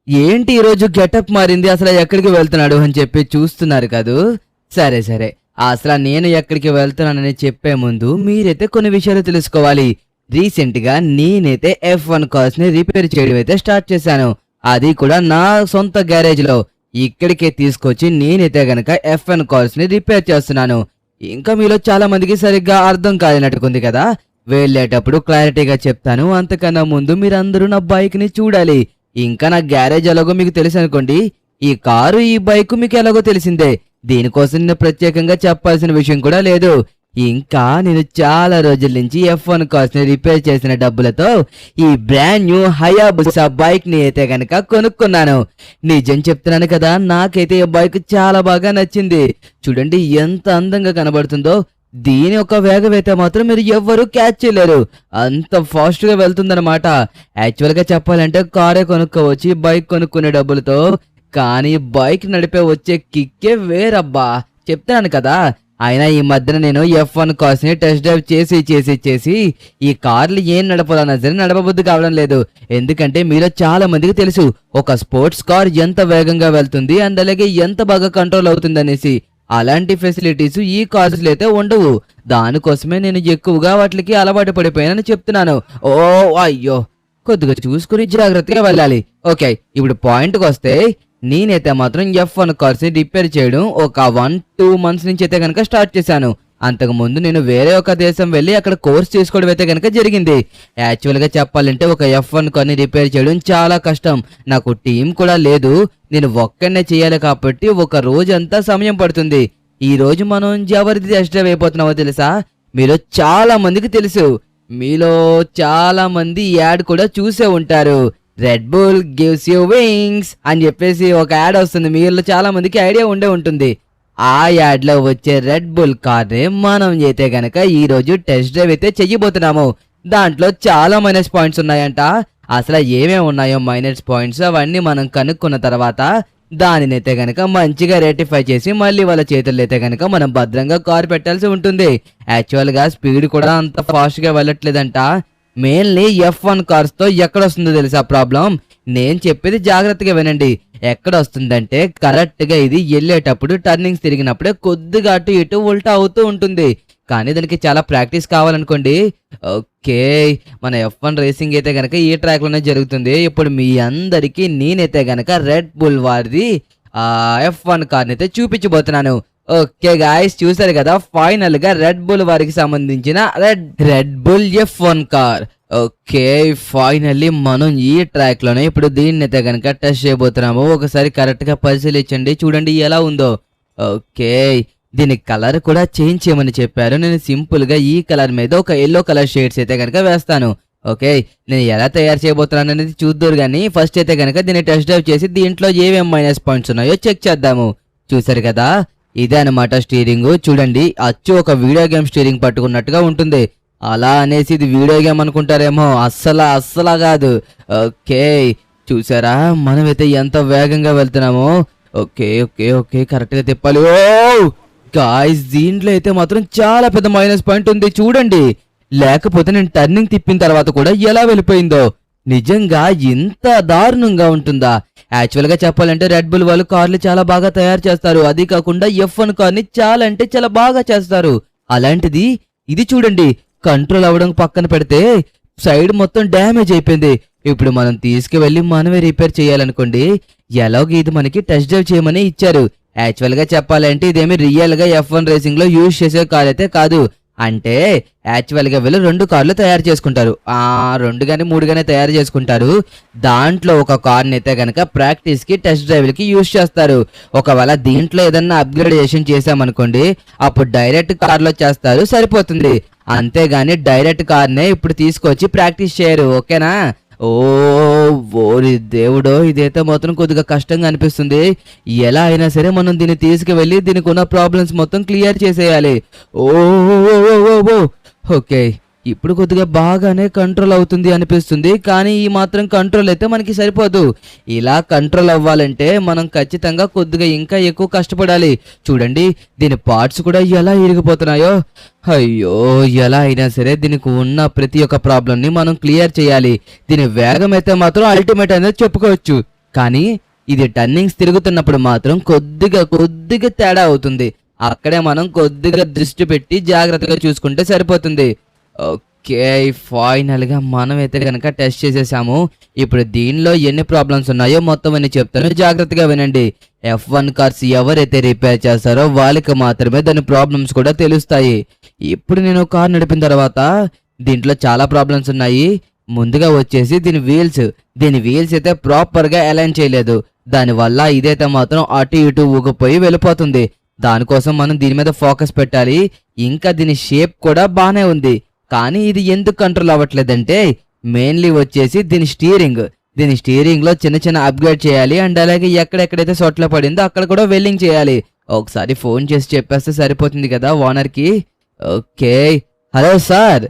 ఏంటి ఈరోజు గెటప్ మారింది, అసలు ఎక్కడికి వెళ్తున్నాడు అని చెప్పి చూస్తున్నారు కదూ. సరే సరే, అసలు నేను ఎక్కడికి వెళ్తున్నానని చెప్పే ముందు మీరైతే కొన్ని విషయాలు తెలుసుకోవాలి. రీసెంట్ గా నేనైతే F1 కార్స్ ని రిపేర్ చేయడం అయితే స్టార్ట్ చేశాను. అది కూడా నా సొంత గ్యారేజ్ లో ఇక్కడికే తీసుకొచ్చి నేనైతే గనక F1 కార్స్ ని రిపేర్ చేస్తున్నాను. ఇంకా మీలో చాలా మందికి సరిగ్గా అర్థం కాలేనట్టుకుంది కదా. వెళ్ళేటప్పుడు క్లారిటీగా చెప్తాను. అంతకన్నా ముందు మీరందరూ నా బైక్ ని చూడాలి. ఇంకా నా గ్యారేజ్ ఎలాగో మీకు తెలుసు అనుకోండి. ఈ కారు ఈ బైక్ మీకు ఎలాగో తెలిసిందే. దీనికోసం నేను ప్రత్యేకంగా చెప్పాల్సిన విషయం కూడా లేదు. ఇంకా నేను చాలా రోజుల నుంచి F1 కార్స్ ని రిపేర్ చేసిన డబ్బులతో ఈ బ్రాండ్ న్యూ హయాబుసా బైక్ ని అయితే గనక కొనుక్కున్నాను. నిజం చెప్తున్నాను కదా, నాకైతే ఈ బైక్ చాలా బాగా నచ్చింది. చూడండి ఎంత అందంగా కనబడుతుందో. దీని యొక్క వేగం అయితే మాత్రం మీరు ఎవ్వరూ క్యాచ్ చేయలేరు. అంత ఫాస్ట్ గా వెళ్తుందన్నమాట. యాక్చువల్ గా చెప్పాలంటే కారే కొనుక్కోవచ్చు బైక్ కొనుక్కునే డబ్బులతో. కానీ బైక్ నడిపే వచ్చే కిక్కే వేరబ్బా, చెప్తాను కదా. అయినా ఈ మధ్యన నేను F1 కార్స్ ని టెస్ట్ డ్రైవ్ చేసి ఈ కార్లు ఏం నడపాలన్నా సరే నడపబుద్ధి కావడం లేదు. ఎందుకంటే మీలో చాలా మందికి తెలుసు ఒక స్పోర్ట్స్ కార్ ఎంత వేగంగా వెళ్తుంది అండ్ అలాగే ఎంత బాగా కంట్రోల్ అవుతుంది అనేసి. అలాంటి ఫెసిలిటీస్ ఈ కార్స్ లో అయితే ఉండవు. దానికోసమే నేను ఎక్కువగా వాటికి అలవాటు పడిపోయానని చెప్తున్నాను. ఓ అయ్యో, కొద్దిగా చూసుకుని జాగ్రత్తగా వెళ్ళాలి. ఓకే, ఇప్పుడు పాయింట్కి వస్తే నేనైతే మాత్రం F1 కార్స్ ని రిపేర్ చేయడం ఒక 1-2 మంత్స్ నుంచి అయితే కనుక స్టార్ట్ చేశాను. అంతకు ముందు నేను వేరే ఒక దేశం వెళ్ళి అక్కడ కోర్స్ చేసుకోవడం అయితే కనుక జరిగింది. యాక్చువల్ గా చెప్పాలంటే ఒక F1 కార్ ని రిపేర్ చేయడం చాలా కష్టం. నాకు టీం కూడా లేదు, నేను ఒక్కనే చేయాలి కాబట్టి ఒక రోజంతా సమయం పడుతుంది. ఈ రోజు మనం ఎవరిది టెస్ట్ డ్రైవ్ అయిపోతున్నామో తెలుసా? మీలో చాలా మందికి తెలుసు. మీలో చాలా మంది యాడ్ కూడా చూసే ఉంటారు. Red bull gives you wings అని చెప్పేసి ఒక యాడ్ వస్తుంది. మీలో చాలా మందికి ఐడియా ఉండే ఉంటుంది. ఆ యాడ్ లో వచ్చే రెడ్ బుల్ కార్ ని మనం అయితే గనక ఈ రోజు టెస్ట్ డ్రైవ్ అయితే చెయ్యబోతున్నాము. దాంట్లో చాలా మైనస్ పాయింట్స్ ఉన్నాయంట. అసలు ఏమేమి ఉన్నాయో మైనస్ పాయింట్స్ అవన్నీ మనం కనుక్కున్న తర్వాత దానినైతే గనక మంచిగా రెటిఫై చేసి మళ్ళీ వాళ్ళ చేతుల్లో అయితే గనక మనం భద్రంగా కార్ పెట్టాల్సి ఉంటుంది. యాక్చువల్ గా స్పీడ్ కూడా అంత ఫాస్ట్ గా వెళ్ళట్లేదంట. మెయిన్లీ F1 కార్స్ తో ఎక్కడ వస్తుందో తెలుసా ప్రాబ్లం? నేను చెప్పేది జాగ్రత్తగా వినండి. ఎక్కడ వస్తుందంటే కరెక్ట్ గా ఇది వెళ్ళేటప్పుడు టర్నింగ్స్ తిరిగినప్పుడే కొద్దిగా అటు ఇటు ఉల్టా అవుతూ ఉంటుంది. కానీ దానికి చాలా ప్రాక్టీస్ కావాలనుకోండి. ఓకే, మన F1 రేసింగ్ అయితే గనక ఈ ట్రాక్ లోనే జరుగుతుంది. ఇప్పుడు మీ అందరికి నేనైతే గనక రెడ్ బుల్ వారిది F1 కార్ అయితే చూపించబోతున్నాను. ఓకే గాయ్స్, చూసారు కదా, ఫైనల్ గా రెడ్ బుల్ వారికి సంబంధించిన red bull F1 car. Okay, finally మనం ఈ ట్రాక్ లోనే ఇప్పుడు దీన్ని అయితే కనుక టెస్ట్ చేయబోతున్నాము. ఒకసారి కరెక్ట్ గా పరిశీలించండి, చూడండి ఎలా ఉందో. ఓకే, దీని కలర్ కూడా చేంజ్ చేయమని చెప్పారు. నేను సింపుల్ గా ఈ కలర్ మీద ఒక ఎల్లో కలర్ షేడ్స్ అయితే కనుక వేస్తాను. ఓకే, నేను ఎలా తయారు చేయబోతున్నాను అనేది చూద్దరు కానీ ఫస్ట్ అయితే కనుక దీన్ని టెస్ట్ డ్రైవ్ చేసి దీంట్లో ఏమేమి మైనస్ పాయింట్స్ ఉన్నాయో చెక్ చేద్దాము. చూసారు కదా, ఇదే అనమాట స్టీరింగ్. చూడండి, అచ్చు ఒక వీడియో గేమ్ స్టీరింగ్ పట్టుకున్నట్టుగా ఉంటుంది. అలా అనేసి ఇది వీడియో గేమ్ అనుకుంటారేమో, అస్సలా కాదు. ఓకే, చూసారా మనమైతే ఎంత వేగంగా వెళ్తున్నామో. ఓకే ఓకే ఓకే, కరెక్ట్ గా తిప్పాలి. ఓ గాయ్స్, దీంట్లో అయితే మాత్రం చాలా పెద్ద మైనస్ పాయింట్ ఉంది చూడండి. లేకపోతే నేను టర్నింగ్ తిప్పిన తర్వాత కూడా ఎలా వెళ్ళిపోయిందో. నిజంగా ఇంత దారుణంగా ఉంటుందా? యాక్చువల్ గా చెప్పాలంటే రెడ్ బుల్ వాళ్ళు కార్లు చాలా బాగా తయారు చేస్తారు. అది కాకుండా F1 కార్ ని చాలా అంటే చాలా బాగా చేస్తారు. అలాంటిది ఇది చూడండి, కంట్రోల్ అవ్వడం పక్కన పెడితే సైడ్ మొత్తం డ్యామేజ్ అయిపోయింది. ఇప్పుడు మనం తీసుకువెళ్ళి మనమే రిపేర్ చేయాలనుకోండి. ఎలాగో ఇది మనకి టెస్ట్ డ్రైవ్ చేయమని ఇచ్చారు. యాక్చువల్ గా చెప్పాలంటే ఇదేమి రియల్ గా F1 రేసింగ్ లో యూజ్ చేసే కార్ అయితే కాదు. అంటే యాక్చువల్ గా వీళ్ళు 2 కార్లు తయారు చేసుకుంటారు. 2 గానీ 3 గానీ తయారు చేసుకుంటారు. దాంట్లో ఒక కార్ని అయితే గనక ప్రాక్టీస్ కి టెస్ట్ డ్రైవ్ కి యూజ్ చేస్తారు. ఒకవేళ దీంట్లో ఏదన్నా అప్గ్రేడేషన్ చేసామనుకోండి, అప్పుడు డైరెక్ట్ కార్లో చేస్తారు, సరిపోతుంది. అంతేగాని డైరెక్ట్ కార్నే ఇప్పుడు తీసుకొచ్చి ప్రాక్టీస్ చేయరు. ఓకేనా? ఓరి దేవుడో, ఇదైతే మాత్రం కొద్దిగా కష్టంగా అనిపిస్తుంది. ఎలా అయినా సరే మనం దీన్ని తీసుకువెళ్ళి దీనికి ఉన్న ప్రాబ్లమ్స్ మొత్తం క్లియర్ చేసేయాలి. ఓకే, ఇప్పుడు కొద్దిగా బాగానే కంట్రోల్ అవుతుంది అనిపిస్తుంది. కానీ ఈ మాత్రం కంట్రోల్ అయితే మనకి సరిపోదు. ఇలా కంట్రోల్ అవ్వాలంటే మనం ఖచ్చితంగా కొద్దిగా ఇంకా ఎక్కువ కష్టపడాలి. చూడండి, దీని పార్ట్స్ కూడా ఎలా ఇరిగిపోతున్నాయో. అయ్యో, ఎలా అయినా సరే దీనికి ఉన్న ప్రతి ఒక్క ప్రాబ్లం ని మనం క్లియర్ చేయాలి. దీని వేగం అయితే మాత్రం అల్టిమేట్ అనేది చెప్పుకోవచ్చు. కానీ ఇది టర్నింగ్స్ తిరుగుతున్నప్పుడు మాత్రం కొద్దిగా తేడా అవుతుంది. అక్కడే మనం కొద్దిగా దృష్టి పెట్టి జాగ్రత్తగా చూసుకుంటే సరిపోతుంది. ఓకే, ఫైనల్గా మనమైతే కనుక టెస్ట్ చేసేసాము. ఇప్పుడు దీనిలో ఎన్ని ప్రాబ్లమ్స్ ఉన్నాయో మొత్తం అన్ని చెప్తాను, జాగ్రత్తగా వినండి. F1 కార్స్ ఎవరైతే రిపేర్ చేస్తారో వాళ్ళకి మాత్రమే దాని ప్రాబ్లమ్స్ కూడా తెలుస్తాయి. ఇప్పుడు నేను కార్ నడిపిన తర్వాత దీంట్లో చాలా ప్రాబ్లమ్స్ ఉన్నాయి. ముందుగా వచ్చేసి దీని వీల్స్ అయితే ప్రాపర్గా అలైన్ చేయలేదు. దానివల్ల ఇదైతే మాత్రం అటు ఇటు ఊగిపోయి వెళ్ళిపోతుంది. దానికోసం మనం దీని మీద ఫోకస్ పెట్టాలి. ఇంకా దీని షేప్ కూడా బానే ఉంది, కానీ ఇది ఎందుకు కంట్రోల్ అవ్వట్లేదంటే మెయిన్లీ వచ్చేసి దీని స్టీరింగ్ లో చిన్న అప్గ్రేడ్ చేయాలి. అండ్ అలాగే ఎక్కడెక్కడైతే చోట్ల పడిందో అక్కడ కూడా వెల్డింగ్ చేయాలి. ఒకసారి ఫోన్ చేసి చెప్పేస్తే సరిపోతుంది కదా ఓనర్ కి. ఓకే, హలో సార్,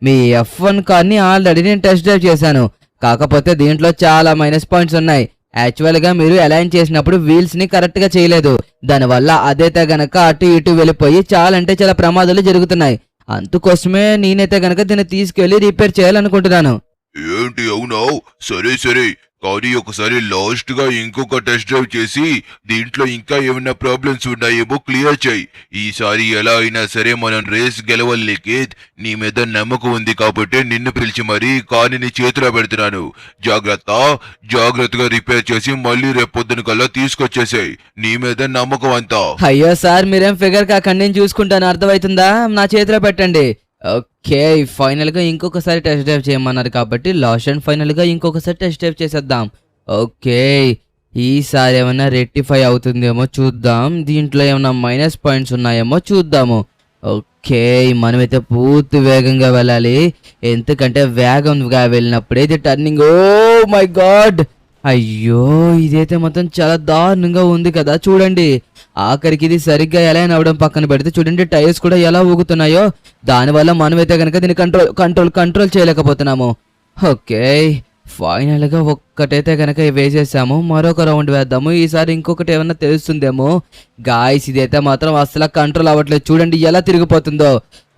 మీ F1 కార్ని ఆల్రెడీ నేను టెస్ట్ డ్రైవ్ చేశాను. కాకపోతే దీంట్లో చాలా మైనస్ పాయింట్స్ ఉన్నాయి. యాక్చువల్ గా మీరు అలైన్ చేసినప్పుడు వీల్స్ ని కరెక్ట్ గా చేయలేదు. దానివల్ల అదైతే గనక అటు ఇటు వెళ్ళిపోయి చాలా ప్రమాదాలు జరుగుతున్నాయి. అందుకోసమే నేనైతే గనక దీన్ని తీసుకెళ్లి రిపేర్ చేయాలనుకుంటున్నాను. ఏంటి అవునా? సరే సరే, కానీ ఒకసారి లాస్ట్ గా ఇంకొక టెస్ట్ డ్రైవ్ చేసి దీంట్లో ఇంకా ఏమైనా ప్రాబ్లమ్స్ ఉన్నాయేమో క్లియర్ చేయి. ఈసారి ఎలా అయినా సరే మనం రేస్ గెలవాలి లిఖిత్. నీ మీద నమ్మకం ఉంది కాబట్టి నిన్ను పిలిచి మరీ కార్ని నీ చేతిలో పెడుతున్నాను. జాగ్రత్తగా రిపేర్ చేసి మళ్ళీ రేపొద్దున కల్లా తీసుకొచ్చేసాయి. నీ మీద నమ్మకం అంతా. అయ్యో సార్, మీరేం ఫిగర్ కాకండి, నేను చూసుకుంటాను, అర్థమవుతుందా? నా చేతిలో పెట్టండి. ఓకే, ఫైనల్ గా ఇంకొకసారి టెస్ట్ డ్రైవ్ చేయమన్నారు కాబట్టి లాస్ట్ అండ్ ఫైనల్ గా ఇంకొకసారి టెస్ట్ డ్రైవ్ చేసేద్దాం. ఓకే, ఈసారి ఏమైనా రెక్టిఫై అవుతుందేమో చూద్దాం. దీంట్లో ఏమైనా మైనస్ పాయింట్స్ ఉన్నాయేమో చూద్దాము. ఓకే, మనమైతే పూర్తి వేగంగా వెళ్ళాలి. ఎందుకంటే వేగంగా వెళ్ళినప్పుడే ఇది టర్నింగ్. ఓ మై గాడ్, అయ్యో ఇదైతే మొత్తం చాలా దారుణంగా ఉంది కదా. చూడండి, ఆఖరికి ఇది సరిగ్గా ఎలా అవ్వడం పక్కన పెడితే చూడండి టైర్స్ కూడా ఎలా ఊగుతున్నాయో. దానివల్ల మనమైతే కనుక దీన్ని కంట్రోల్ చేయలేకపోతున్నాము. ఓకే, ఫైనల్ గా ఒక్కటైతే కనుక వేసేసాము. మరొక రౌండ్ వేద్దాము. ఈసారి ఇంకొకటి ఏమన్నా తెలుస్తుందేమో. గాయ్స్, ఇదైతే మాత్రం అసలు కంట్రోల్ అవ్వట్లేదు. చూడండి ఎలా తిరిగిపోతుందో.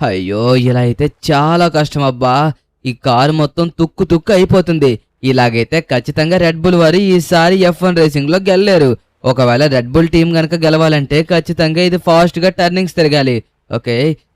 అయ్యో, ఇలా అయితే చాలా కష్టం అబ్బా. ఈ కారు మొత్తం తుక్కు అయిపోతుంది. ఇలాగైతే ఖచ్చితంగా రెడ్ బుల్ వారు ఈసారి F1 రేసింగ్ లో గెలలేరు. ఒకవేళ రెడ్ బుల్ టీం గనక గెలవాలంటే ఖచ్చితంగా ఇది ఫాస్ట్ గా టర్నింగ్స్ తిరగాలి. ఓకే,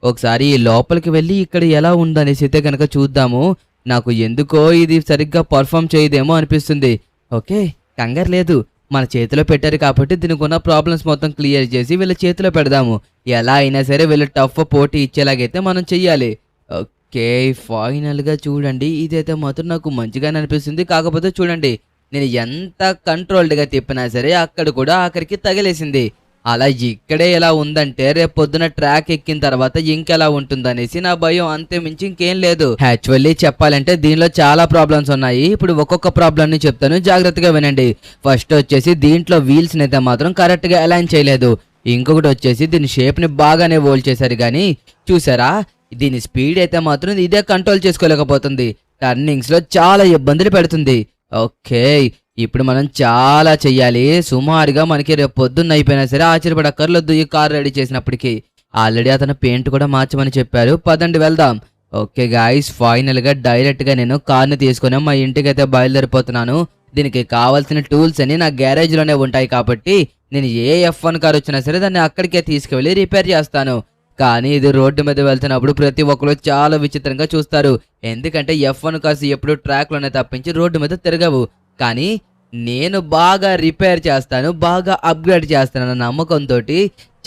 ఒకసారి ఈ లోపలికి వెళ్ళి ఇక్కడ ఎలా ఉందనేసి అయితే కనుక చూద్దాము. నాకు ఎందుకో ఇది సరిగ్గా పర్ఫామ్ చేయదేమో అనిపిస్తుంది. ఓకే, కంగారు లేదు, మన చేతిలో పెట్టారు కాబట్టి దీనికి ఉన్న ప్రాబ్లమ్స్ మొత్తం క్లియర్ చేసి వీళ్ళ చేతిలో పెడదాము. ఎలా అయినా సరే వీళ్ళు టఫ్ పోటీ ఇచ్చేలాగైతే మనం చెయ్యాలి. ఓకే, ఫైనల్ గా చూడండి, ఇదైతే మాత్రం నాకు మంచిగానే అనిపిస్తుంది. కాకపోతే చూడండి, నేను ఎంత కంట్రోల్డ్ గా తిప్పినా సరే అక్కడ కూడా ఆఖరికి తగిలేసింది. అలా ఇక్కడే ఎలా ఉందంటే రేపు పొద్దున ట్రాక్ ఎక్కిన తర్వాత ఇంకెలా ఉంటుందనేసి నా భయం, అంతే మించి ఇంకేం లేదు. యాక్చువల్లీ చెప్పాలంటే దీనిలో చాలా ప్రాబ్లమ్స్ ఉన్నాయి. ఇప్పుడు ఒక్కొక్క ప్రాబ్లం ని చెప్తాను, జాగ్రత్తగా వినండి. ఫస్ట్ వచ్చేసి దీంట్లో వీల్స్ అయితే మాత్రం కరెక్ట్ గా అలైన్ చేయలేదు. ఇంకొకటి వచ్చేసి దీని షేప్ ని బాగానే హోల్డ్ చేశారు, కానీ చూసారా దీని స్పీడ్ అయితే మాత్రం ఇదే కంట్రోల్ చేసుకోలేకపోతుంది. టర్నింగ్స్ లో చాలా ఇబ్బందులు పెడుతుంది. ఓకే, ఇప్పుడు మనం చాలా చెయ్యాలి. సుమారుగా మనకి రేపు పొద్దున్న అయిపోయినా సరే ఆశ్చర్యపడక్కర్లేదు ఈ కార్ రెడీ చేసినప్పటికీ. ఆల్రెడీ అతను పెయింట్ కూడా మార్చమని చెప్పారు. పదండి వెళ్దాం. ఓకే గాయ్స్, ఫైనల్ గా డైరెక్ట్ గా నేను కార్ని తీసుకుని మా ఇంటికి అయితే బయలుదేరిపోతున్నాను. దీనికి కావాల్సిన టూల్స్ అని నా గ్యారేజ్ లోనే ఉంటాయి కాబట్టి నేను ఏ F1 కార్ వచ్చినా సరే దాన్ని అక్కడికే తీసుకువెళ్ళి రిపేర్ చేస్తాను. కానీ ఇది రోడ్డు మీద వెళ్తున్నప్పుడు ప్రతి ఒక్కరు చాలా విచిత్రంగా చూస్తారు. ఎందుకంటే F1 కార్స్ ఎప్పుడు ట్రాక్ లోనే తప్పించి రోడ్డు మీద తిరగవు. కానీ నేను బాగా రిపేర్ చేస్తాను, బాగా అప్గ్రేడ్ చేస్తానన్న నమ్మకంతో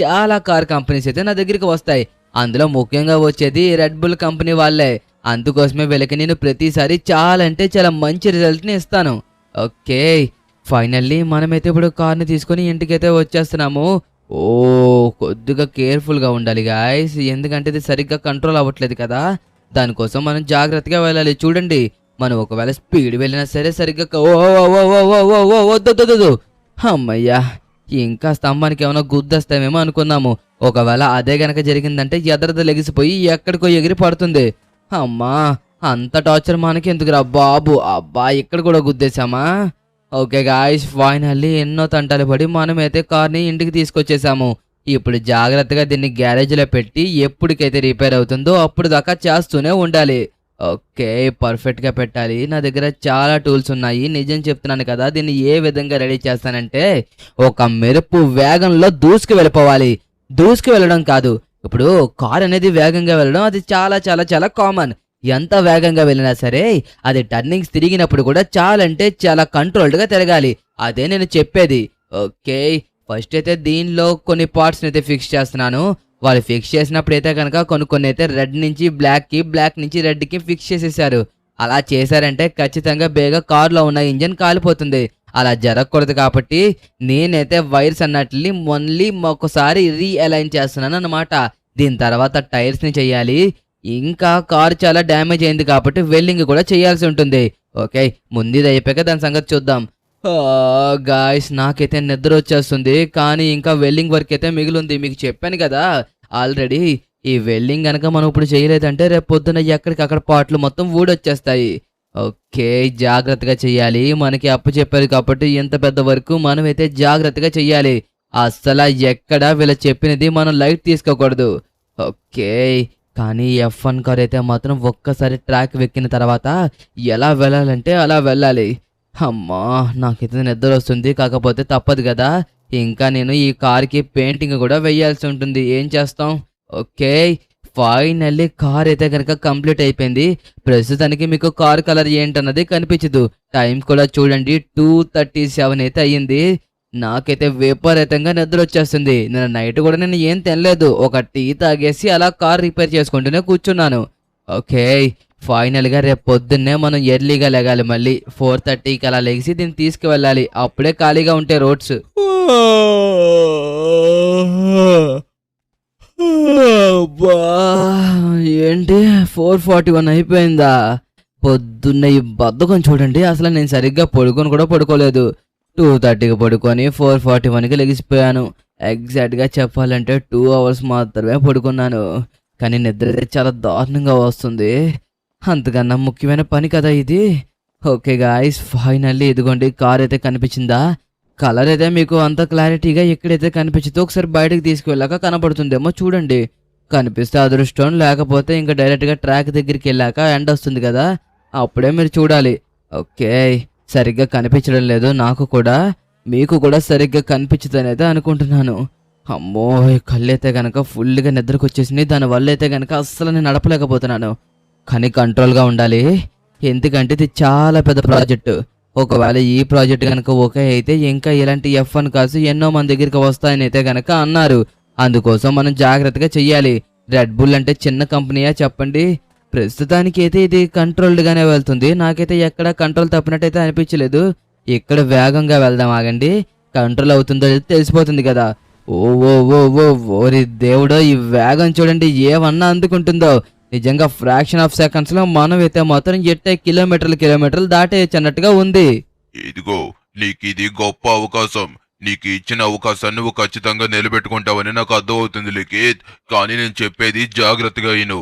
చాలా కార్ కంపెనీస్ అయితే నా దగ్గరికి వస్తాయి. అందులో ముఖ్యంగా వచ్చేది రెడ్ బుల్ కంపెనీ వాళ్ళే. అందుకోసమే వీళ్ళకి నేను ప్రతిసారి చాలా మంచి రిజల్ట్ని ఇస్తాను. ఓకే, ఫైనల్లీ మనమైతే ఇప్పుడు కార్ని తీసుకొని ఇంటికైతే వచ్చేస్తున్నాము. ఓ, కొద్దిగా కేర్ఫుల్గా ఉండాలి గాయస్, ఎందుకంటే ఇది సరిగ్గా కంట్రోల్ అవ్వట్లేదు కదా. దానికోసం మనం జాగ్రత్తగా వెళ్ళాలి. చూడండి, మనం ఒకవేళ స్పీడ్ వెళ్ళినా సరే సరిగ్గా వద్దు. అమ్మయ్యా, ఇంకా స్తంభానికి ఏమైనా గుద్దస్తామేమో అనుకున్నాము. ఒకవేళ అదే గనక జరిగిందంటే ఎదరద లెగిసిపోయి ఎక్కడికో ఎగిరి పడుతుంది. అమ్మా, అంత టార్చర్ మనకి ఎందుకురా బాబు. అబ్బా, ఇక్కడ కూడా గుద్దేశామా. ఓకే గాయ్స్, ఫైనల్లీ ఎన్నో తంటాలు పడి మనమైతే కార్ని ఇంటికి తీసుకొచ్చేసాము. ఇప్పుడు జాగ్రత్తగా దీన్ని గ్యారేజ్లో పెట్టి ఎప్పటికైతే రిపేర్ అవుతుందో అప్పుడు దాకా చేస్తూనే ఉండాలి. ఓకే. పర్ఫెక్ట్‌గా పెట్టాలి. నా దగ్గర చాలా టూల్స్ ఉన్నాయి. నిజం చెప్తున్నాను కదా! దీన్ని ఏ విధంగా రెడీ చేస్తానంటే, ఒక మెరుపు వేగంలో దూసుకు వెళ్ళిపోవాలి. దూసుకు వెళ్ళడం కాదు. ఇప్పుడు కార్ అనేది వేగంగా వెళ్ళడం అది చాలా చాలా చాలా కామన్. ఎంత వేగంగా వెళ్ళినా సరే, అది టర్నింగ్స్ తిరిగినప్పుడు కూడా చాలా అంటే చాలా కంట్రోల్డ్‌గా తిరగాలి. అదే నేను చెప్పేది. ఓకే. ఫస్ట్ అయితే దీనిలో కొన్ని పార్ట్స్‌నైతే ఫిక్స్ చేస్తున్నాను. వాళ్ళు ఫిక్స్ చేసినప్పుడైతే గనక కొన్ని అయితే రెడ్ నుంచి బ్లాక్‌కి, బ్లాక్ నుంచి రెడ్‌కి ఫిక్స్ చేసేసారు. అలా చేశారంటే ఖచ్చితంగా బేగా కార్‌లో ఉన్న ఇంజిన్ కాలిపోతుంది. అలా జరగకూడదు కాబట్టి నేనైతే వైర్స్ అన్నట్లని మళ్ళీ ఒకసారి రీఅలైన్ చేస్తున్నానన్నమాట. దీని తర్వాత టైర్స్‌ని చేయాలి. ఇంకా కారు చాలా డ్యామేజ్ అయింది కాబట్టి వెల్డింగ్ కూడా చేయాల్సి ఉంటుంది. ఓకే. ముందు అయిపోయాక దాని సంగతి చూద్దాం. గాయ్స్ నాకైతే నిద్ర వచ్చేస్తుంది. కానీ ఇంకా వెల్డింగ్ వర్క్ అయితే మిగిలింది. మీకు చెప్పాను కదా ఆల్రెడీ. ఈ వెల్డింగ్ గనక మనం ఇప్పుడు చేయలేదంటే రేపు పొద్దున ఎక్కడికక్కడ పార్ట్లు మొత్తం ఊడొచ్చేస్తాయి. ఓకే. జాగ్రత్తగా చెయ్యాలి. మనకి అప్పు చెప్పారు కాబట్టి ఇంత పెద్ద వర్క్ మనమైతే జాగ్రత్తగా చెయ్యాలి. అస్సల ఎక్కడ వీళ్ళు చెప్పినది మనం లైట్ తీసుకోకూడదు. ఓకే. కానీ F1 కార్ అయితే మాత్రం ఒక్కసారి ట్రాక్ వెక్కిన తర్వాత ఎలా వెళ్ళాలంటే అలా వెళ్ళాలి. అమ్మా! నాకైతే నిద్ర వస్తుంది. కాకపోతే తప్పదు కదా! ఇంకా నేను ఈ కార్‌కి పెయింటింగ్ కూడా వేయాల్సి ఉంటుంది. ఏం చేస్తాం? ఓకే. ఫైనల్లీ కార్ అయితే గనక కంప్లీట్ అయిపోయింది. ప్రస్తుతానికి మీకు కార్ కలర్ ఏంటన్నది కనిపించదు. టైం కూడా చూడండి 2:37 అయితే అయ్యింది. నాకైతే విపరీతంగా నిద్ర వచ్చేస్తుంది. నిన్న నైట్ కూడా నేను ఏం తినలేదు. ఒక టీ తాగేసి అలా కార్ రిపేర్ చేసుకుంటూనే కూర్చున్నాను. ఓకే. ఫైనల్‌గా రేపు పొద్దున్నే మనం ఎర్లీగా లెగాలి మళ్ళీ. 4:30కి అలా లెగిసి దీన్ని తీసుకువెళ్ళాలి. అప్పుడే ఖాళీగా ఉంటాయి రోడ్స్. అబ్బా! ఏంటి 4:41 అయిపోయిందా? పొద్దున్న ఈ బద్ధకం చూడండి. అసలు నేను సరిగ్గా పడుకొని కూడా పడుకోలేదు. 2:30కి పడుకొని 4:41కి లెగిసిపోయాను. ఎగ్జాక్ట్‌గా చెప్పాలంటే 2 అవర్స్ మాత్రమే పడుకున్నాను. కానీ నిద్ర అయితే చాలా దారుణంగా వస్తుంది. అంతకన్నా ముఖ్యమైన పని కదా ఇది. ఓకే గాయ్స్ ఫైనల్లీ ఇదిగోండి కార్ అయితే కనిపించిందా? కలర్ అయితే మీకు అంత క్లారిటీగా ఎక్కడైతే కనిపించిందో ఒకసారి బయటకు తీసుకువెళ్ళాక కనపడుతుందేమో చూడండి. కనిపిస్తే అదృష్టం, లేకపోతే ఇంకా డైరెక్ట్గా ట్రాక్ దగ్గరికి వెళ్ళాక ఎండ్ వస్తుంది కదా, అప్పుడే మీరు చూడాలి. ఓకే. సరిగ్గా కనిపించడం లేదు నాకు కూడా. మీకు కూడా సరిగ్గా కనిపించదని అయితే అనుకుంటున్నాను. అమ్మో! ఈ కళ్ళైతే గనక ఫుల్గా నిద్రకు వచ్చేసినాయి. దానివల్ల అయితే గనక అస్సలు నేను నడపలేకపోతున్నాను. కానీ కంట్రోల్గా ఉండాలి. ఎందుకంటే ఇది చాలా పెద్ద ప్రాజెక్టు. ఒకవేళ ఈ ప్రాజెక్ట్ కనుక ఓకే అయితే ఇంకా ఇలాంటి F1 కార్స్ ఎన్నో మన దగ్గరికి వస్తాయని అయితే గనక అన్నారు. అందుకోసం మనం జాగ్రత్తగా చెయ్యాలి. రెడ్ బుల్ అంటే చిన్న కంపెనీయా చెప్పండి? ప్రస్తుతానికి అయితే ఇది కంట్రోల్డ్గానే వెళ్తుంది. నాకైతే ఎక్కడ కంట్రోల్ తప్పినట్టయితే అనిపించలేదు. ఇక్కడ వేగంగా వెళ్దాం ఆగండి. కంట్రోల్ అవుతుందో లేదో తెలిసిపోతుంది కదా. ఓ ఓ ఓ ఓ ఓరి దేవుడో! ఈ వేగం చూడండి ఏమన్నా అందుకుంటుందో. నిజంగా ఫ్రాక్షన్ ఆఫ్ సెకండ్స్ లో మనం అయితే మాత్రం ఎట్టే కిలోమీటర్లు దాటేయచ్చు అన్నట్టుగా ఉంది. ఇదిగో నీకిది గొప్ప అవకాశం. నీకు ఇచ్చిన అవకాశాన్ని నువ్వు ఖచ్చితంగా నిలబెట్టుకుంటావని నాకు అర్థమవుతుంది లిఖిత్. కానీ నేను చెప్పేది జాగ్రత్తగా విను.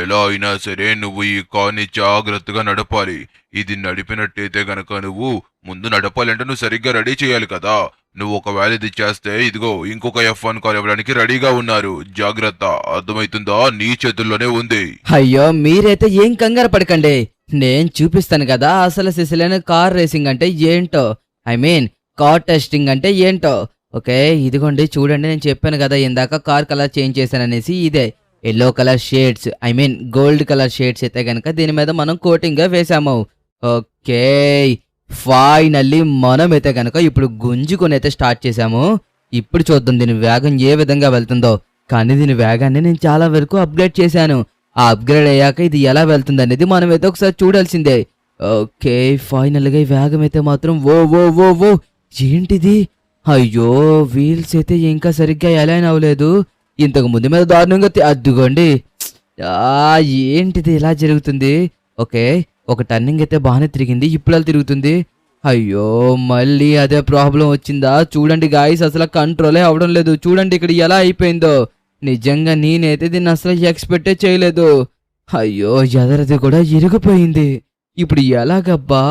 ఎలా అయినా సరే నువ్వు ఈ కార్ని జాగ్రత్తగా నడపాలి. ఇది నడిపినట్టయితే గనక నువ్వు ముందు నడపాలంటే నువ్వు సరిగ్గా రెడీ చేయాలి కదా. నువ్వు ఒకవేళ ఇది చేస్తే ఇదిగో ఇంకొక F1 కార్ ఇవ్వడానికి రెడీగా ఉన్నారు. జాగ్రత్త. అర్థమవుతుందా? నీ చేతుల్లోనే ఉంది. అయ్యో మీరైతే ఏం కంగారు పడకండి. నేను చూపిస్తాను కదా అసలు సిసిలైన కార్ రేసింగ్ అంటే ఏంటో. ఐ మీన్ కార్ టెస్టింగ్ అంటే ఏంటో. ఓకే. ఇదిగోండి చూడండి, నేను చెప్పాను కదా ఇందాక కార్ కలర్ చేంజ్ చేశాననేసి. ఇదే yellow colour shades, I mean gold colour shades అయితే కనుక దీని మీద మనం కోటింగ్ గా వేసాము. ఓకే. ఫైనల్లీ మనం అయితే కనుక ఇప్పుడు గుంజుకొని అయితే స్టార్ట్ చేసాము. ఇప్పుడు చూద్దాం దీని వేగం ఏ విధంగా వెళ్తుందో. కానీ దీని వేగాన్ని నేను చాలా వరకు అప్గ్రేడ్ చేశాను. ఆ అప్గ్రేడ్ అయ్యాక ఇది ఎలా వెళ్తుంది అనేది మనం అయితే ఒకసారి చూడాల్సిందే. ఓకే. ఫైనల్గా ఈ వేగం అయితే మాత్రం ఓ ఓ ఓ ఓ ఏంటిది? అయ్యో వీల్స్ అయితే ఇంకా సరిగ్గా అలైన్ అవ్వలేదు. ఇంతకు ముందు మీద దారుణంగా అద్దుకోండి. ఏంటిది ఇలా జరుగుతుంది? ఓకే. ఒక టర్నింగ్ అయితే బాగానే తిరిగింది. ఇప్పుడు అలా తిరుగుతుంది. అయ్యో మళ్ళీ అదే ప్రాబ్లం వచ్చిందా? చూడండి గాయ్స్ అసలు కంట్రోలే అవ్వడం లేదు. చూడండి ఇక్కడ ఎలా అయిపోయిందో. నిజంగా నేనైతే దీన్ని అసలు ఎక్స్పెక్టే చేయలేదు. అయ్యో ఎదరది కూడా ఇరిగిపోయింది. ఇప్పుడు ఎలాగబ్బా?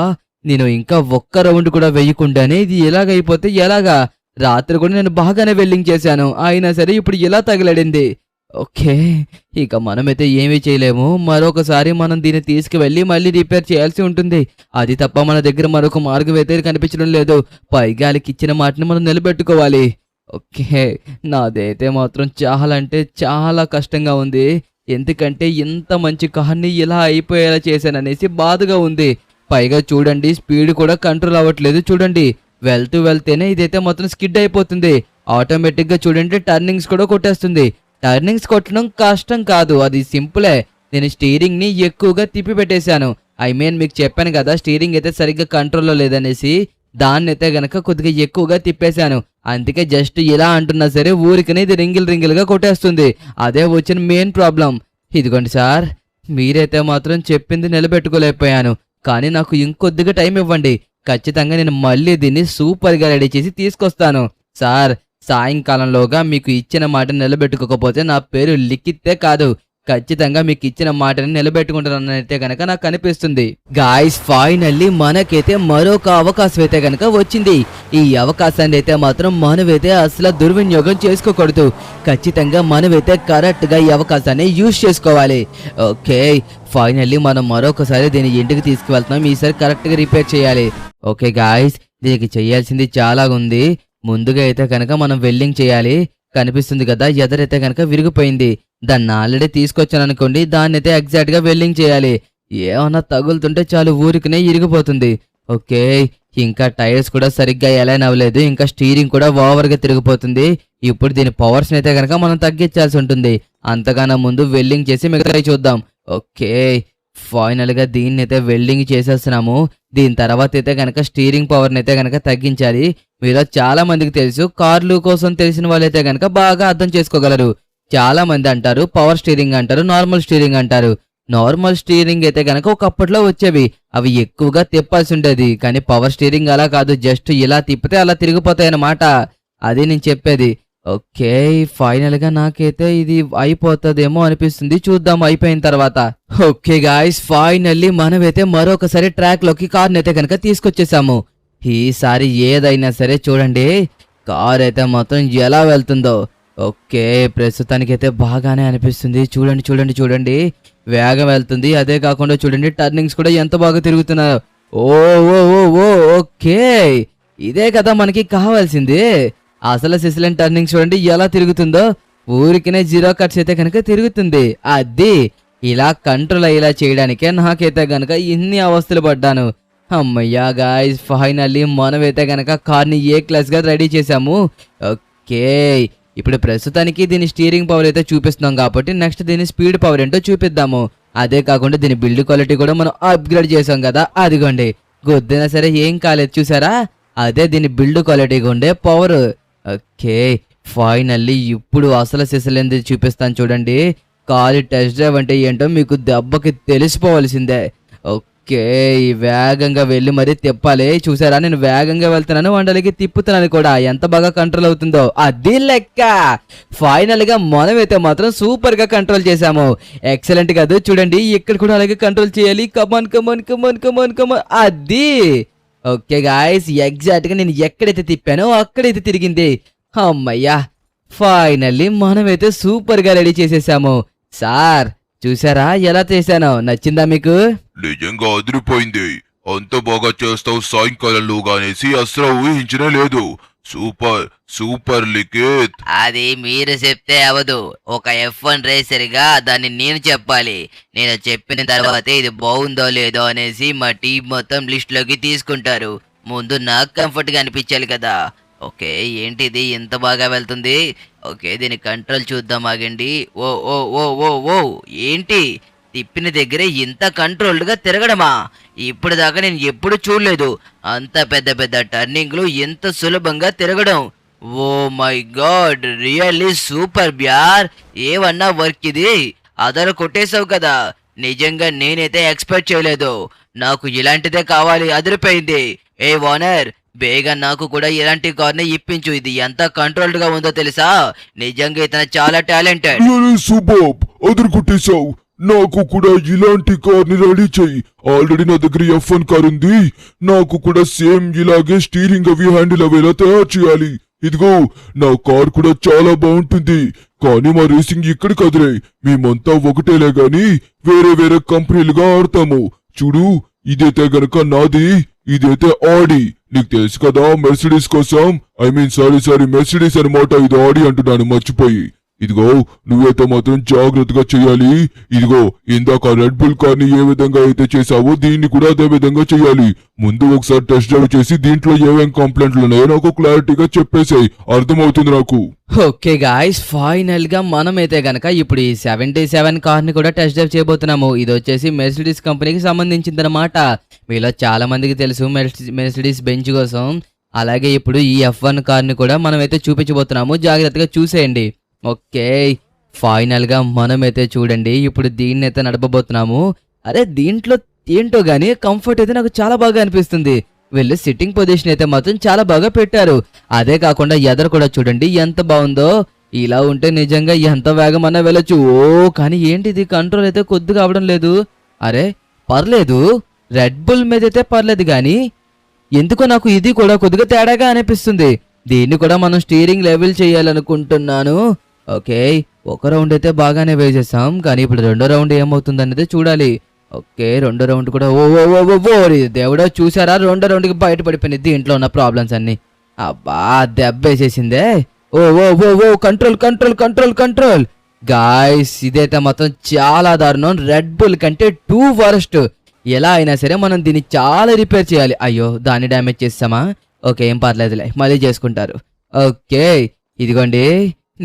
నేను ఇంకా ఒక్క రౌండ్ కూడా వేయకుండానే ఇది ఎలాగైపోతే ఎలాగా? రాత్రి కూడా నేను బాగానే వెల్డింగ్ చేశాను. అయినా సరే ఇప్పుడు ఇలా తగలడింది. ఓకే. ఇక మనమైతే ఏమీ చేయలేము. మరొకసారి మనం దీన్ని తీసుకువెళ్ళి మళ్ళీ రిపేర్ చేయాల్సి ఉంటుంది. అది తప్ప మన దగ్గర మరొక మార్గం అయితే కనిపించడం లేదు. పైగా ఆళ్ళకిచ్చిన మాటని మనం నిలబెట్టుకోవాలి. ఓకే. నాదైతే మాత్రం చాలా అంటే చాలా కష్టంగా ఉంది. ఎందుకంటే ఇంత మంచి కార్‌ని ఇలా అయిపోయేలా చేశాననేసి బాధగా ఉంది. పైగా చూడండి స్పీడ్ కూడా కంట్రోల్ అవ్వట్లేదు చూడండి. వెళ్తూ వెళ్తేనే ఇదైతే మొత్తం స్కిడ్ అయిపోతుంది. ఆటోమేటిక్‌గా చూడండి టర్నింగ్స్ కూడా కొట్టేస్తుంది. టర్నింగ్స్ కొట్టడం కష్టం కాదు. అది సింపులే. నేను స్టీరింగ్‌ని ఎక్కువగా తిప్పి పెట్టేశాను. మీకు చెప్పాను కదా! స్టీరింగ్ అయితే సరిగ్గా కంట్రోల్‌లో లేదనేసి. దాన్నైతే గనక కొద్దిగా ఎక్కువగా తిప్పేశాను. అందుకే జస్ట్ ఇలా అంటున్నా సరే ఊరికనే ఇది రింగిల్‌గా కొట్టేస్తుంది. అదే వచ్చిన మెయిన్ ప్రాబ్లమ్. ఇదిగోండి సార్. మీరైతే మాత్రం చెప్పింది నిలబెట్టుకోలేకపోయాను. కానీ నాకు ఇంకొద్దిగా టైం ఇవ్వండి. ఖచ్చితంగా నేను మళ్ళీ దీన్ని సూపర్‌గా రెడీ చేసి తీసుకొస్తాను. సార్ సాయంకాలంలోగా మీకు ఇచ్చిన మాట నిలబెట్టుకోకపోతే నా పేరు లిఖితే కాదు. ఖచ్చితంగా మీకు ఇచ్చిన మాటని నిలబెట్టుకుంటానైతే గనక నాకు అనిపిస్తుంది. గాయ్స్ ఫైనల్లీ మనకైతే మరొక అవకాశం అయితే గనక వచ్చింది. ఈ అవకాశాన్ని అయితే మాత్రం మనమైతే అసలు దుర్వినియోగం చేసుకోకూడదు. ఖచ్చితంగా మనమైతే కరెక్ట్ గా ఈ అవకాశాన్ని యూజ్ చేసుకోవాలి. ఓకే. ఫైనల్లీ మనం మరొకసారి దీన్ని ఇంటికి తీసుకువెళ్తున్నాం. ఈసారి కరెక్ట్ గా రిపేర్ చేయాలి. ఓకే గాయ్స్ దీనికి చేయాల్సింది చాలా ఉంది. ముందుగా అయితే కనుక మనం వెల్డింగ్ చేయాలి. కనిపిస్తుంది కదా ఎదరైతే కనుక విరిగిపోయింది. దాన్ని ఆల్రెడీ తీసుకొచ్చాను అనుకోండి. దాన్ని అయితే ఎగ్జాక్ట్ గా వెల్డింగ్ చేయాలి. ఏమన్నా తగులుతుంటే చాలు ఊరికనే ఇరిగిపోతుంది. ఓకే. ఇంకా టైర్స్ కూడా సరిగ్గా అలైన్ అవ్వలేదు. ఇంకా స్టీరింగ్ కూడా ఓవర్ గా తిరిగిపోతుంది. ఇప్పుడు దీని పవర్స్ అయితే కనుక మనం తగ్గించాల్సి ఉంటుంది. అంతగానో ముందు వెల్డింగ్ చేసి మిగతా చూద్దాం. ఓకే. ఫైనల్ గా దీన్ని అయితే వెల్డింగ్ చేసేస్తున్నాము. దీని తర్వాత అయితే కనుక స్టీరింగ్ పవర్ని అయితే కనుక తగ్గించాలి. మీలో చాలా మందికి తెలుసు. కార్లు కోసం తెలిసిన వాళ్ళైతే కనుక బాగా అర్థం చేసుకోగలరు. చాలా మంది అంటారు పవర్ స్టీరింగ్ అంటారు, నార్మల్ స్టీరింగ్ అంటారు. నార్మల్ స్టీరింగ్ అయితే కనుక ఒకప్పట్లో వచ్చేవి. అవి ఎక్కువగా తిప్పాల్సి ఉండేది. కానీ పవర్ స్టీరింగ్ అలా కాదు. జస్ట్ ఇలా తిప్పితే అలా తిరిగిపోతాయి అన్నమాట. అది నేను చెప్పేది. ఓకే. ఫైనల్ గా నాకైతే ఇది అయిపోతుందేమో అనిపిస్తుంది. చూద్దాం అయిపోయిన తర్వాత. ఓకే గాయ్స్ ఫైనల్లీ మనమైతే మరొకసారి ట్రాక్ లోకి కార్ని అయితే కనుక తీసుకొచ్చేసాము. ఈసారి ఏదైనా సరే చూడండి కార్ అయితే మొత్తం ఎలా వెళ్తుందో. ఓకే. ప్రస్తుతానికైతే బాగానే అనిపిస్తుంది. చూడండి వేగం వెళ్తుంది. అదే కాకుండా చూడండి టర్నింగ్స్ కూడా ఎంత బాగా తిరుగుతున్నాయో. ఓ ఓ ఓ ఓ ఓకే. ఇదే కదా మనకి కావాల్సింది. అసలు సిసిలెన్ టర్నింగ్ చూడండి ఎలా తిరుగుతుందో. ఊరికినే జీరో కట్స్ అయితే కనుక తిరుగుతుంది. అది ఇలా కంట్రోల్ అయ్యేలా చేయడానికే నాకైతే గనక ఇన్ని అవస్థలు పడ్డాను. అమ్మయ్యా గాయ్స్ ఫైనల్లీ మనమైతే గనక కార్ని ఏ క్లాస్ గా రెడీ చేసాము. ఓకే. ఇప్పుడు ప్రస్తుతానికి దీని స్టీరింగ్ పవర్ అయితే చూపిస్తున్నాం కాబట్టి నెక్స్ట్ దీని స్పీడ్ పవర్ ఏంటో చూపిద్దాము. అదే కాకుండా దీని బిల్డ్ క్వాలిటీ కూడా మనం అప్గ్రేడ్ చేసాం కదా. అదిగోండి గుద్దినా సరే ఏం కాలేదు చూసారా. అదే దీని బిల్డ్ క్వాలిటీగా ఉండే పవర్. ఓకే. ఫైనల్లీ ఇప్పుడు అసలు సిసలేంది చూపిస్తాను చూడండి. కారు టెస్ట్ డ్రైవ్ అంటే ఏంటో మీకు దెబ్బకి తెలిసిపోవాల్సిందే. ఓకే. వేగంగా వెళ్ళి మరీ తిప్పాలి. చూసారా నేను వేగంగా వెళ్తున్నాను, వండలికి తిప్పుతున్నాను కూడా. ఎంత బాగా కంట్రోల్ అవుతుందో అది లెక్క. ఫైనల్ గా మనమైతే మాత్రం సూపర్ గా కంట్రోల్ చేసాము. ఎక్సలెంట్ కాదు చూడండి. ఇక్కడ కూడా అలాగే కంట్రోల్ చేయాలి. కమాన్ అది. ఓకే గాయ్స్ ఎగ్జాక్ట్ గా నేను ఎక్కడైతే తిప్పానో అక్కడైతే తిరిగింది. అమ్మయ్యా ఫైనల్లీ మనమైతే సూపర్ గా రెడీ చేసేసాము. సార్ చూసారా ఎలా చేశానో, నచ్చిందా మీకు? నిజంగా అదిరిపోయింది. అంత బాగా చేస్తావు సాయంకాలంలోగా అనేసి అసలు ఊహించనే లేదు. సూపర్ లిఖిత్. అది మీరు చెప్తే అవదు. ఒక F1 రేసర్ గా దాన్ని నేను చెప్పాలి. నేను చెప్పిన తర్వాతే ఇది బాగుందో లేదో అనేసి మా టీం మొత్తం లిస్ట్ లోకి తీసుకుంటారు. ముందు నాకు కంఫర్ట్ గా అనిపించాలి కదా. ఓకే. ఏంటిది ఎంత బాగా వెళ్తుంది. ఓకే దీని కంట్రోల్ చూద్దాం ఆగండి. ఓ ఓ ఓ ఓ ఓ ఏంటి తిప్పిన దగ్గరే ఇంత కంట్రోల్డ్ గా తిరగడమా? ఇప్పుడు దాకా నేను ఎప్పుడు చూడలేదు. అంత పెద్ద టర్నింగ్లు ఎంత సులభంగా తిరగడం. Oh my God really super బ్యార్. ఏమన్నా వర్క్ ఇది. అదర కొట్టేశావు కదా. నిజంగా నేనైతే ఎక్స్పెక్ట్ చేయలేదు. నాకు ఇలాంటిదే కావాలి. అదిరిపోయింది. ఏ ఓనర్ బేగా నాకు కూడా ఇలాంటి కార్ని ఇప్పించు. ఇది ఎంత కంట్రోల్డ్ గా ఉందో తెలుసా. నిజంగా ఇతను చాలా టాలెంటెడ్. సూపర్ అదరుకొట్టేశావు. నాకు కూడా ఇలాంటి కార్ని రెడీ చెయ్యి. ఆల్రెడీ నా దగ్గర F1 కార్ ఉంది. నాకు కూడా సేమ్ ఇలాగే స్టీరింగ్ అవి హ్యాండిల్ అవేలా తయారు చేయాలి. ఇదిగో నా కార్ కూడా చాలా బాగుంటుంది. కానీ మా రేసింగ్ ఇక్కడ కదిలే. మేమంతా ఒకటేలే గాని వేరే వేరే కంపెనీలుగా ఆడతాము. చూడు, ఇదైతే గనక నాది, ఇదైతే ఆడి. నీకు తెలుసు కదా మెర్సిడీస్ కోసం, సారీ మెర్సిడీస్ అనమాట, ఇది ఆడి అంటున్నాను మర్చిపోయి. ఇదిగో నువ్వైతే మాత్రం జాగ్రత్తగా చెయ్యాలి. ఇదిగో ఇందాక రెడ్ బుల్ కార్ని ఏ విధంగా అయితే చేసావో దీన్ని కూడా అదే విధంగా చెయ్యాలి. ముందు ఒకసారి టెస్ట్ డ్రైవ్ చేసి దీంట్లో ఏమేం కంప్లైంట్లు ఉన్నాయో నాకు క్లారిటీగా చెప్పేసాయి, అర్థమవుతుంది నాకు. ఓకే గాయ్స్, ఫైనల్ గా మనమైతే గనక ఇప్పుడు ఈ 77 కార్ ని కూడా టెస్ట్ డ్రైవ్ చేయబోతున్నాము. ఇది వచ్చేసి మెర్సిడీస్ కంపెనీకి సంబంధించిందనమాట. మీలో చాలా మందికి తెలుసు మెర్సిడీస్ బెంచ్ కోసం. అలాగే ఇప్పుడు ఈ F1 కార్ ని కూడా మనమైతే చూపించబోతున్నాము, జాగ్రత్తగా చూసేయండి. ఓకే, ఫైనల్ గా మనమైతే చూడండి ఇప్పుడు దీన్ని అయితే నడపబోతున్నాము. అరే దీంట్లో ఏంటో గానీ కంఫర్ట్ అయితే నాకు చాలా బాగా అనిపిస్తుంది. వీళ్ళు సిట్టింగ్ పొజిషన్ అయితే మాత్రం చాలా బాగా పెట్టారు. అదే కాకుండా ఎదరు కూడా చూడండి ఎంత బాగుందో. ఇలా ఉంటే నిజంగా ఎంత వేగం అన్నా వెళ్ళొచ్చు. కానీ ఏంటిది కంట్రోల్ అయితే కొద్దిగా అవడం లేదు. అరే పర్లేదు, రెడ్ బుల్ మీద అయితే పర్లేదు కానీ ఎందుకో నాకు ఇది కూడా కొద్దిగా తేడాగా అనిపిస్తుంది. దీన్ని కూడా మనం స్టీరింగ్ లెవెల్ చేయాలనుకుంటున్నాను. ఓకే, ఒక రౌండ్ అయితే బాగానే వేసేసాం, కానీ ఇప్పుడు రెండో రౌండ్ ఏమవుతుంది అనేది చూడాలి. ఓకే, రెండో రౌండ్ కూడా దేవుడా చూసారా, రెండో రౌండ్కి బయటపడిపోయింది దీంట్లో ఉన్న ప్రాబ్లమ్స్ అన్ని. అబ్బా దెబ్బేసేసిందే. Control control control control. Guys ఇదైతే మొత్తం చాలా దారుణం, రెడ్ బుల్ కంటే 2 వరస్ట్. ఎలా అయినా సరే మనం దీన్ని చాలా రిపేర్ చేయాలి. అయ్యో దాన్ని డ్యామేజ్ చేస్తామా? ఓకే ఏం పర్లేదులే, మళ్ళీ చేసుకుంటారు. ఓకే ఇదిగోండి,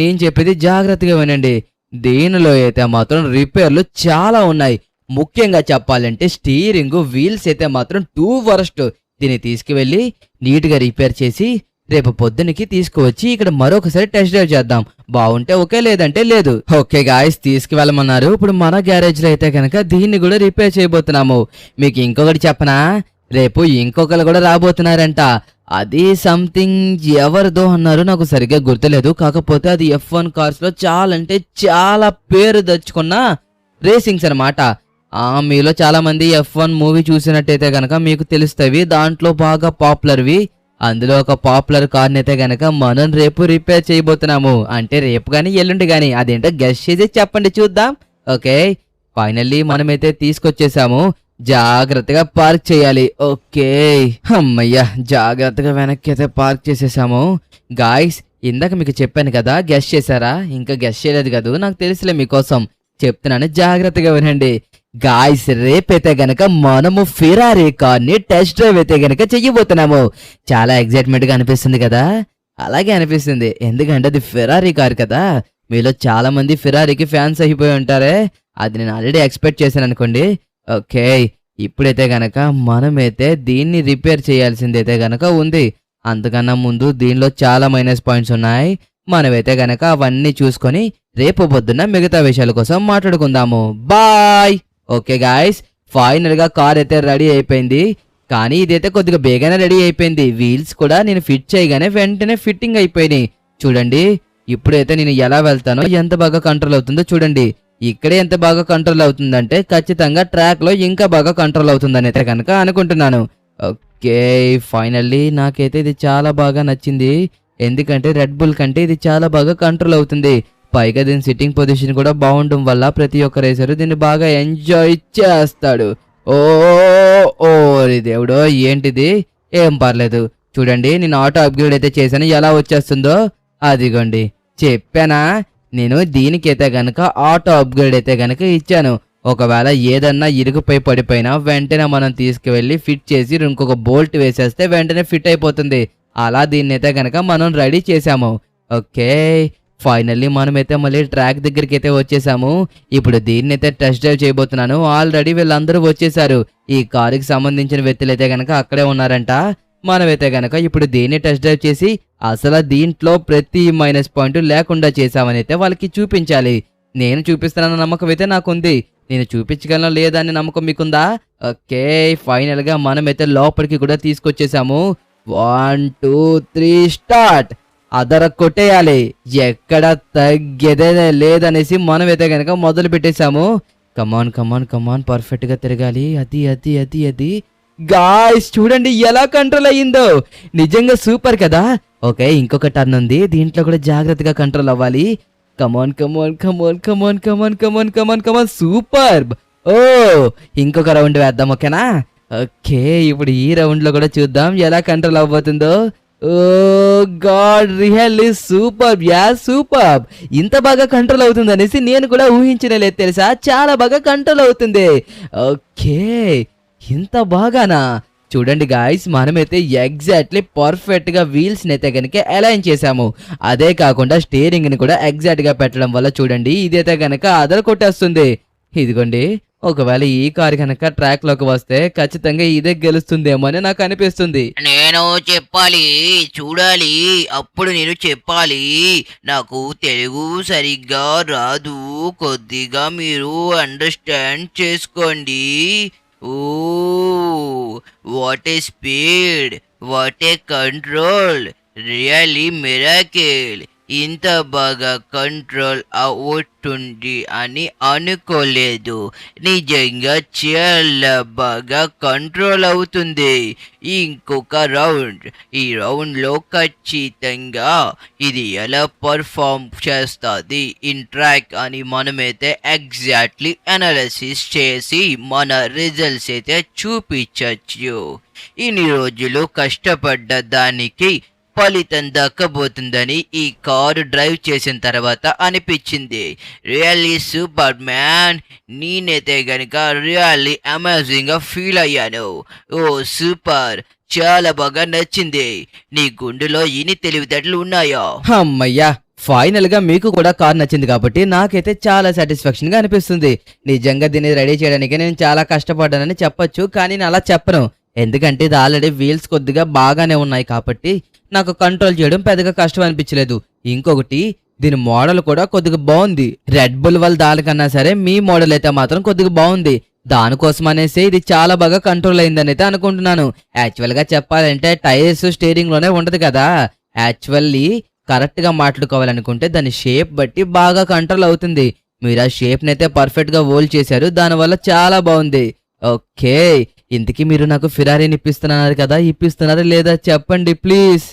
నేను చెప్పేది జాగ్రత్తగా వినండి. దీనిలో అయితే మాత్రం రిపేర్లు చాలా ఉన్నాయి. ముఖ్యంగా చెప్పాలంటే స్టీరింగ్ వీల్స్ అయితే మాత్రం 2 వరస్ట్. దీన్ని తీసుకువెళ్ళి నీట్గా రిపేర్ చేసి రేపు పొద్దునకి తీసుకువచ్చి ఇక్కడ మరొకసారి టెస్ట్ డ్రైవ్ చేద్దాం. బాగుంటే ఓకే, లేదంటే లేదు. ఓకే గాయస్, తీసుకువెళ్ళమన్నారు. ఇప్పుడు మన గ్యారేజ్ లో అయితే కనుక దీన్ని కూడా రిపేర్ చేయబోతున్నాము. మీకు ఇంకొకటి చెప్పనా, రేపు ఇంకొకరు కూడా రాబోతున్నారంట. అది సంథింగ్ ఎవరిదో అన్నారు, నాకు సరిగ్గా గుర్తులేదు. కాకపోతే అది F1 కార్స్ లో చాలా అంటే చాలా పేరు తెచ్చుకున్న రేసింగ్స్ అనమాట. మీలో చాలా మంది F1 మూవీ చూసినట్టయితే గనక మీకు తెలుస్తవి, దాంట్లో బాగా పాపులర్వి. అందులో ఒక పాపులర్ కార్ని అయితే గనక మనం రేపు రిపేర్ చేయబోతున్నాము. అంటే రేపు గాని ఎల్లుండి గాని, అదేంటో గెస్ట్ చేసి చెప్పండి చూద్దాం. ఓకే ఫైనల్లీ మనమైతే తీసుకొచ్చేసాము. జాగ్రత్తగా పార్క్ చేయాలి. ఓకే అమ్మయ్యా, జాగ్రత్తగా వెనక్కి అయితే పార్క్ చేసేసాము. గాయ్స్ ఇందాక మీకు చెప్పాను కదా, గెస్ట్ చేశారా? ఇంకా గెస్ట్ చేయలేదు కదా, నాకు తెలుసులే మీకోసం చెప్తున్నాను, జాగ్రత్తగా వినండి. గాయ్స్ రేపైతే గనక మనము ఫెరారీ కార్ ని టెస్ట్ డ్రైవ్ అయితే గనక చెయ్యబోతున్నాము. చాలా ఎక్సైట్మెంట్ గా అనిపిస్తుంది కదా? అలాగే అనిపిస్తుంది, ఎందుకంటే అది ఫెరారీ కార్ కదా. మీలో చాలా మంది ఫెరారీకి ఫ్యాన్స్ అయిపోయి ఉంటారే, అది నేను ఆల్రెడీ ఎక్స్పెక్ట్ చేశాను అనుకోండి. ఓకే ఇప్పుడైతే గనక మనమైతే దీన్ని రిపేర్ చేయాల్సిందైతే గనక ఉంది. అంతకన్నా ముందు దీనిలో చాలా మైనస్ పాయింట్స్ ఉన్నాయి. మనమైతే గనక అవన్నీ చూసుకొని రేపు పొద్దున్న మిగతా విషయాల కోసం మాట్లాడుకుందాము. బాయ్. ఓకే గాయస్, ఫైనల్ గా కార్ అయితే రెడీ అయిపోయింది. కానీ ఇదైతే కొద్దిగా బేగానే రెడీ అయిపోయింది. వీల్స్ కూడా నేను ఫిట్ చేయగానే వెంటనే ఫిట్టింగ్ అయిపోయినాయి. చూడండి ఇప్పుడైతే నేను ఎలా వెళ్తానో ఎంత బాగా కంట్రోల్ అవుతుందో చూడండి. ఇక్కడే ఎంత బాగా కంట్రోల్ అవుతుందంటే ఖచ్చితంగా ట్రాక్ లో ఇంకా బాగా కంట్రోల్ అవుతుందని అయితే కనుక అనుకుంటున్నాను. ఓకే ఫైనల్లీ నాకైతే ఇది చాలా బాగా నచ్చింది. ఎందుకంటే రెడ్ బుల్ కంటే ఇది చాలా బాగా కంట్రోల్ అవుతుంది. పైగా దీని సిట్టింగ్ పొజిషన్ కూడా బాగుండడం వల్ల ప్రతి ఒక్క రేసర్ దీన్ని బాగా ఎంజాయ్ చేస్తాడు. ఓ దేవుడో ఏంటిది, ఏం పర్లేదు. చూడండి నేను ఆటో అప్గ్రేడ్ అయితే చేశాను, ఎలా వచ్చేస్తుందో అదిగోండి. చెప్పానా నేను దీనికైతే గనక ఆటో అప్గ్రేడ్ అయితే గనక ఇచ్చాను. ఒకవేళ ఏదన్నా ఇరుగుపై పడిపోయినా వెంటనే మనం తీసుకువెళ్ళి ఫిట్ చేసి ఇంకొక బోల్ట్ వేసేస్తే వెంటనే ఫిట్ అయిపోతుంది. అలా దీన్ని అయితే గనక మనం రెడీ చేసాము. ఓకే ఫైనల్లీ మనమైతే మళ్ళీ ట్రాక్ దగ్గరికి అయితే వచ్చేసాము. ఇప్పుడు దీన్ని అయితే టెస్ట్ డ్రైవ్ చేయబోతున్నాను. ఆల్రెడీ వీళ్ళందరూ వచ్చేసారు. ఈ కారుకి సంబంధించిన వ్యక్తులు అయితే గనక అక్కడే ఉన్నారంట. మనమైతే గనక ఇప్పుడు దీన్ని టెస్ట్ డ్రైవ్ చేసి అసలు దీంట్లో ప్రతి మైనస్ పాయింట్ లేకుండా చేసామని అయితే వాళ్ళకి చూపించాలి. నేను చూపిస్తానన్న నమ్మకం అయితే నాకుంది. నేను చూపించగలను లేదా అని నమ్మకం మీకుందా? ఓకే ఫైనల్ గా మనమైతే లోపలికి కూడా తీసుకొచ్చేసాము. 1 2 3 స్టార్ట్. అదర కొట్టేయాలి, ఎక్కడ తగ్గేదే లేదనేసి మనమైతే గనక మొదలు పెట్టేశాము. కమాన్ కమాన్ కమాన్, పర్ఫెక్ట్ గా తిరగాలి. అది అది అది అది గాయ్స్ చూడండి ఎలా కంట్రోల్ అయ్యిందో, నిజంగా సూపర్ కదా. ఓకే ఇంకొక టర్న్ ఉంది, దీంట్లో కూడా జాగ్రత్తగా కంట్రోల్ అవ్వాలి. కమాన్ కమాన్ కమాన్ కమాన్ కమాన్ కమాన్ కమాన్ కమాన్ సూపర్. ఓ ఇంకొక రౌండ్ వేద్దాం, ఓకేనా? ఓకే, ఇప్పుడు ఈ రౌండ్ లో కూడా చూద్దాం ఎలా కంట్రోల్ అవ్వబోతుందో. Oh god, really super yeah super. ఇంత బాగా కంట్రోల్ అవుతుంది అనేసి నేను కూడా ఊహించలేదు తెలుసా. చాలా బాగా కంట్రోల్ అవుతుంది. ఓకే, ఇంత బాగానా? చూడండి గాయ్స్, మనమైతే ఎగ్జాక్ట్లీ పర్ఫెక్ట్ గా వీల్స్ అయితే గనక అలైన్ చేసాము. అదే కాకుండా స్టీరింగ్ ని కూడా ఎగ్జాక్ట్ గా పెట్టడం వల్ల చూడండి ఇదైతే గనక అదర కొట్టేస్తుంది. ఇదిగోండి, ఒకవేళ ఈ కారు కనుక ట్రాక్ లోకి వస్తే ఖచ్చితంగా ఇదే గెలుస్తుందేమో అని నాకు అనిపిస్తుంది. నేను చెప్పాలి, చూడాలి, అప్పుడు నేను చెప్పాలి. నాకు తెలుగు సరిగ్గా రాదు, కొద్దిగా మీరు అండర్స్టాండ్ చేసుకోండి. Oh what a speed, what a control, really miracle. ఇంత బాగా కంట్రోల్ అవుతుంది అని అనుకోలేదు. నిజంగా చాలా బాగా కంట్రోల్ అవుతుంది. ఇంకొక రౌండ్, ఈ రౌండ్లో ఖచ్చితంగా ఇది ఎలా పర్ఫామ్ చేస్తుంది ఇన్ ట్రాక్ అని మనమైతే ఎగ్జాక్ట్లీ అనాలిసిస్ చేసి మన రిజల్ట్స్ అయితే చూపించచ్చు. ఇన్ని రోజులు కష్టపడ్డ దానికి ఫలితం దక్కబోతుందని ఈ కారు డ్రైవ్ చేసిన తర్వాత అనిపించింది. Really super man. నేనైతే గనుక రియల్లీ అమేజింగ్ గా ఫీల్ అయ్యాను. ఓ సూపర్, చాలా బాగా నచ్చింది. నీ గుండెలో ఇన్ని తెలివితేటలు ఉన్నాయా? అమ్మయ్యా, ఫైనల్ గా మీకు కూడా కార్ నచ్చింది కాబట్టి నాకైతే చాలా సాటిస్ఫాక్షన్ గా అనిపిస్తుంది. నిజంగా దీన్ని రెడీ చేయడానికి నేను చాలా కష్టపడ్డానని చెప్పొచ్చు, కానీ నేను అలా చెప్పను. ఎందుకంటే ఇది ఆల్రెడీ వీల్స్ కొద్దిగా బాగానే ఉన్నాయి కాబట్టి నాకు కంట్రోల్ చేయడం పెద్దగా కష్టం అనిపించలేదు. ఇంకొకటి, దీని మోడల్ కూడా కొద్దిగా బాగుంది. రెడ్ బుల్ వాళ్ళ దానికన్నా సరే మీ మోడల్ అయితే మాత్రం కొద్దిగా బాగుంది. దానికోసం అనేసి ఇది చాలా బాగా కంట్రోల్ అయిందని అయితే అనుకుంటున్నాను. యాక్చువల్ గా చెప్పాలంటే టైర్స్ స్టీరింగ్ లోనే ఉండదు కదా. యాక్చువల్లీ కరెక్ట్ గా మాట్లాడుకోవాలనుకుంటే దాని షేప్ బట్టి బాగా కంట్రోల్ అవుతుంది. మీరు ఆ షేప్ నైతే పర్ఫెక్ట్ గా హోల్డ్ చేశారు, దానివల్ల చాలా బాగుంది. ఓకే, ఇంతకీ మీరు నాకు ఫిరారీని ఇప్పిస్తున్నారు కదా, ఇప్పిస్తున్నారా లేదా చెప్పండి ప్లీజ్.